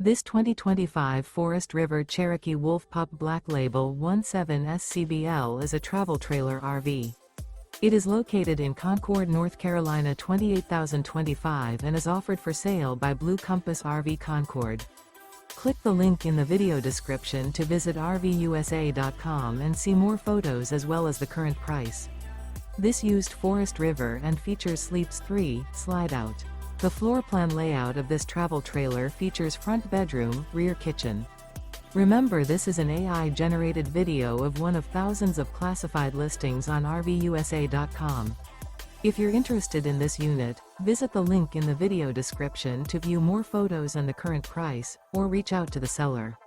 This 2025 Forest River Cherokee Wolf Pup Black Label 17 SCBL is a travel trailer RV. It is located in Concord, North Carolina 28025 and is offered for sale by Blue Compass RV Concord. Click the link in the video description to visit RVUSA.com and see more photos as well as the current price. This used Forest River and features Sleeps 3, Slideout. The floor plan layout of this travel trailer features front bedroom, rear kitchen. Remember, this is an AI-generated video of one of thousands of classified listings on RVUSA.com. If you're interested in this unit, visit the link in the video description to view more photos and the current price, or reach out to the seller.